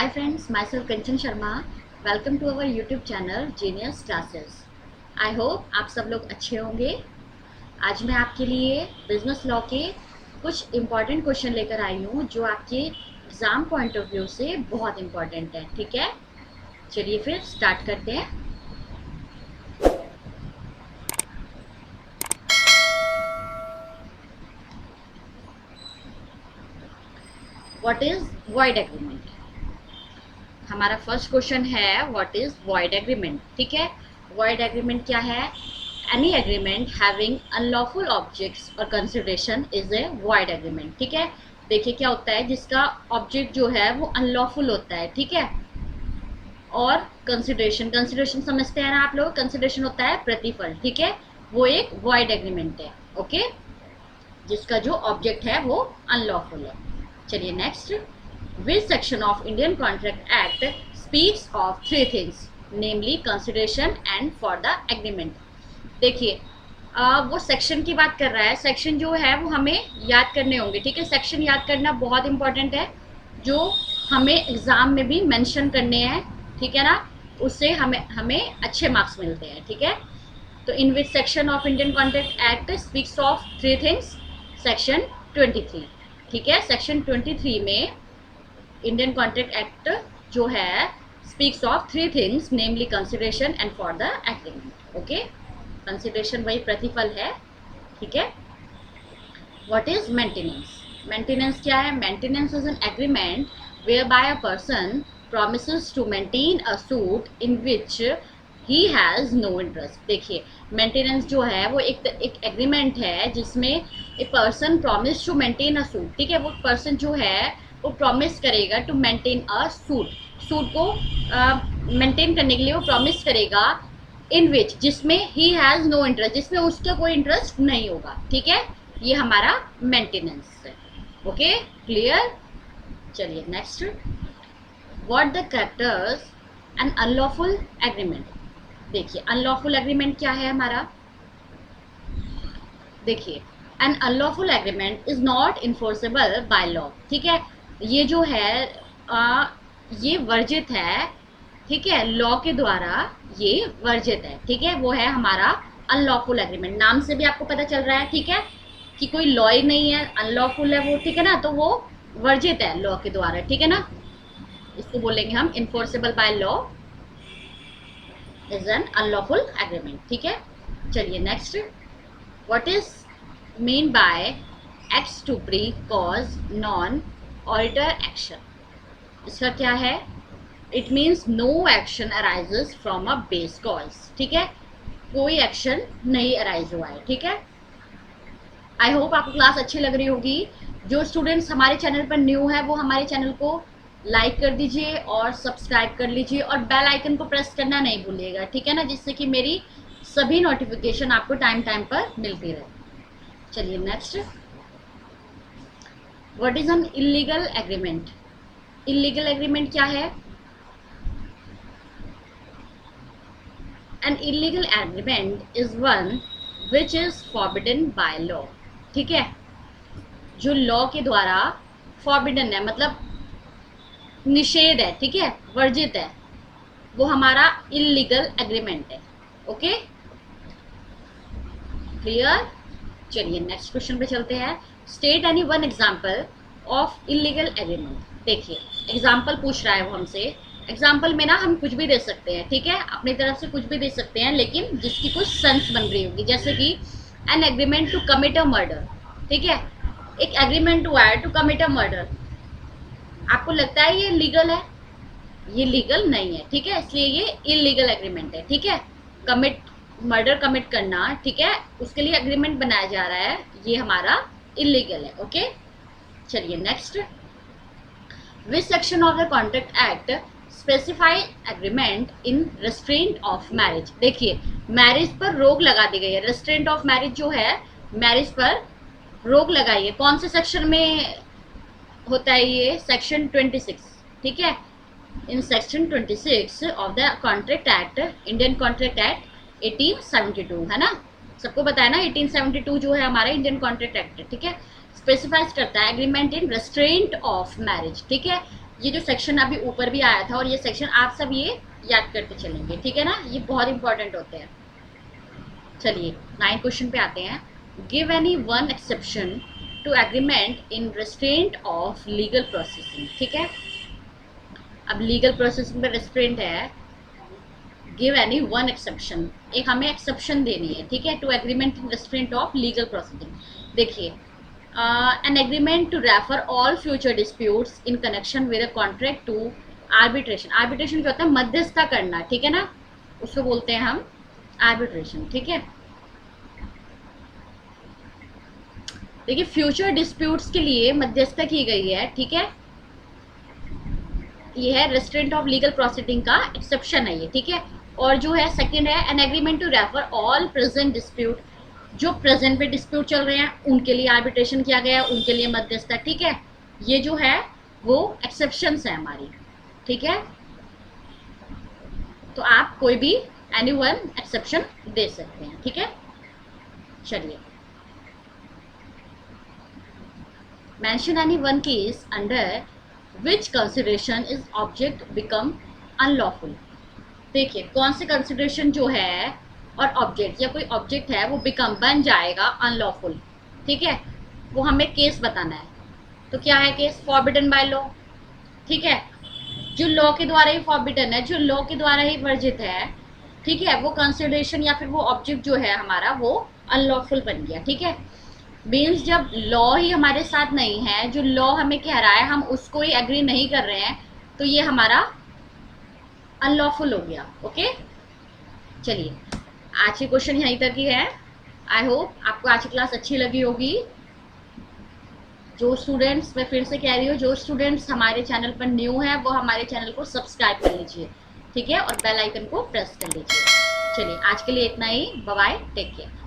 Hi friends, myself Kanchan Sharma. Welcome to our YouTube channel Genius Classes. I hope आप सब लोग अच्छे होंगे। आज मैं आपके लिए बिजनेस लॉ के कुछ इम्पॉर्टेंट क्वेश्चन लेकर आई हूँ जो आपके एग्जाम पॉइंट ऑफ व्यू से बहुत इम्पॉर्टेंट है। ठीक है, चलिए फिर स्टार्ट करते हैं। What is void agreement? हमारा फर्स्ट क्वेश्चन है व्हाट इज वॉइड एग्रीमेंट। ठीक है, वॉइड एग्रीमेंट क्या है? Any agreement having unlawful objects और consideration is a void agreement. ठीक है, देखिए क्या होता है, जिसका ऑब्जेक्ट जो है वो अनलॉफुल होता है। ठीक है, और कंसिडरेशन, कंसिडरेशन समझते हैं ना आप लोग, कंसिडरेशन होता है प्रतिफल। ठीक है, वो एक वॉइड एग्रीमेंट है। ओके, जिसका जो ऑब्जेक्ट है वो अनलॉफुल है। चलिए next, which section of Indian Contract Act speaks of three things, namely consideration and for the agreement? देखिए वो सेक्शन की बात कर रहा है। सेक्शन जो है वो हमें याद करने होंगे। ठीक है, सेक्शन याद करना बहुत इंपॉर्टेंट है, जो हमें एग्जाम में भी मेंशन करने हैं। ठीक है ना, उससे हमें हमें अच्छे मार्क्स मिलते हैं। ठीक है, तो in which section of Indian contract act speaks of three things? Section 23। ठीक है, सेक्शन 23 में इंडियन कॉन्ट्रैक्ट एक्ट जो है speaks of three things, namely consideration and for the agreement. Okay, consideration वही प्रतिफल है। ठीक है, व्हाट इज मेंटेनेंस? मेंटेनेंस क्या है? Maintenance is an agreement whereby a person promises to maintain a suit in which he has no interest. देखिए maintenance जो है वो एक एग्रीमेंट है जिसमें a person promise to maintain a suit. ठीक है, वो पर्सन जो है वो प्रॉमिस करेगा to maintain a suit, suit को मेंटेन करने के लिए वो प्रॉमिस करेगा, इन विच, जिसमें ही हैज़ नो इंटरेस्ट, जिसमें उसका कोई इंटरेस्ट नहीं होगा। ठीक है, ये हमारा मेंटेनेंस है। Okay, clear? चलिए next, what the characters an unlawful agreement? देखिए अनलॉफुल एग्रीमेंट क्या है हमारा। देखिए an unlawful agreement is not enforceable by law. ठीक है, ये जो है ये वर्जित है। ठीक है, लॉ के द्वारा ये वर्जित है। ठीक है, वो है हमारा अनलॉफुल एग्रीमेंट। नाम से भी आपको पता चल रहा है। ठीक है, कि कोई लॉ ही नहीं है, अनलॉफुल है वो। ठीक है ना, तो वो वर्जित है लॉ के द्वारा। ठीक है ना, इसको बोलेंगे हम enforceable by law is an unlawful agreement. ठीक है, चलिए next, what is mean by एक्स टू प्री कॉज नॉन ऑडिटर एक्शन? इसका क्या है? It means no action arises from a base cause. ठीक है, कोई एक्शन नहीं अराइज हुआ है। ठीक है, आई होप आपको क्लास अच्छी लग रही होगी। जो स्टूडेंट्स हमारे चैनल पर न्यू है वो हमारे चैनल को लाइक कर दीजिए और सब्सक्राइब कर लीजिए और बेल आइकन को प्रेस करना नहीं भूलिएगा। ठीक है ना, जिससे कि मेरी सभी नोटिफिकेशन आपको टाइम टाइम पर मिलती रहे। चलिए next, what is an illegal agreement? Illegal agreement क्या है? An illegal agreement is one which is forbidden bye law. ठीक है, जो लॉ के द्वारा फॉरबिडन है, मतलब निषेध है। ठीक है, वर्जित है, वो हमारा इलीगल एग्रीमेंट है। Okay, clear? चलिए नेक्स्ट क्वेश्चन पे चलते हैं। State any one example of illegal agreement. देखिए एग्जांपल पूछ रहा है वो हमसे। एग्जांपल में ना हम कुछ भी दे सकते हैं। ठीक है, अपनी तरफ से कुछ भी दे सकते हैं, लेकिन जिसकी कुछ सेंस बन रही होगी। जैसे कि an agreement to commit a murder. ठीक है, एक एग्रीमेंट हुआ है टू कमिट अ मर्डर, आपको लगता है ये लीगल है? ये लीगल नहीं है। ठीक है, इसलिए ये इलीगल एग्रीमेंट है। ठीक है, कमिट, मर्डर कमिट करना, ठीक है, उसके लिए एग्रीमेंट बनाया जा रहा है, ये हमारा इलीगल है। ओके, चलिए next, which section of the contract act specify agreement in restraint of marriage? देखिए मैरिज पर रोक लगा दी गई है। रेस्ट्रेंट ऑफ मैरिज जो है, मैरिज पर रोक लगाई है। कौन से सेक्शन में होता है ये? सेक्शन 26। ठीक है, in section 26 of the contract act, Indian contract act 1872 है ना, सबको बताया ना। 1872 जो है हमारा इंडियन कॉन्ट्रैक्ट एक्ट है। ठीक है, स्पेसिफाइज करता है agreement in restraint of marriage. ठीक है, ये जो सेक्शन अभी ऊपर भी आया था और ये सेक्शन आप सब ये याद करते चलेंगे, ठीक है ना, ये बहुत इंपॉर्टेंट होते हैं। चलिए 9 क्वेश्चन पे आते हैं। Give any one exception to agreement in restraint of legal processing, ठीक है। अब लीगल प्रोसेसिंग में रेस्ट्रेंट है, गिव एनी वन एक्सेप्शन, एक हमें एक्सेप्शन देनी है, ठीक है, to agreement in restraint of legal processing. देखिए an agreement to refer all future disputes in connection with a contract to arbitration। arbitration क्या होता है, मध्यस्थता करना, ठीक है ना, उसको बोलते हैं हम arbitration, ठीक है। देखिए फ्यूचर डिस्प्यूट्स के लिए मध्यस्थता की गई है, ठीक है, ये है रेस्ट्रेंट ऑफ लीगल प्रोसीडिंग का एक्सेप्शन है ये, ठीक है। और जो है सेकंड है an agreement to refer all present dispute, जो प्रेजेंट पे डिस्प्यूट चल रहे हैं उनके लिए आर्बिट्रेशन किया गया है, उनके लिए मध्यस्थता, ठीक है। ये जो है वो एक्सेप्शंस है हमारी, ठीक है। तो आप कोई भी एनी वन एक्सेप्शन दे सकते हैं, ठीक है। चलिए mention any one case under which consideration is object become unlawful. देखिए कौन से कंसिडरेशन जो है और ऑब्जेक्ट या कोई ऑब्जेक्ट है वो बिकम बन जाएगा अनलॉफुल, ठीक है, वो हमें केस बताना है। तो क्या है केस, फॉरबिडन बाय लॉ, ठीक है, जो लॉ के द्वारा ही फॉरबिडन है, जो लॉ के द्वारा ही वर्जित है, ठीक है, वो कंसिडरेशन या फिर वो ऑब्जेक्ट जो है हमारा वो अनलॉफुल बन गया, ठीक है। मीन्स जब लॉ ही हमारे साथ नहीं है, जो लॉ हमें कह रहा है हम उसको ही एग्री नहीं कर रहे हैं, तो ये हमारा अनलॉफुल हो गया, ओके। चलिए आज की क्वेश्चन यहीं तक ही है। आई होप आपको आज की क्लास अच्छी लगी होगी। जो स्टूडेंट्स, मैं फिर से कह रही हूँ, जो स्टूडेंट्स हमारे चैनल पर न्यू है वो हमारे चैनल को सब्सक्राइब कर लीजिए, ठीक है, और बेल आइकन को प्रेस कर लीजिए। चलिए आज के लिए इतना ही, बाय बाय, टेक केयर।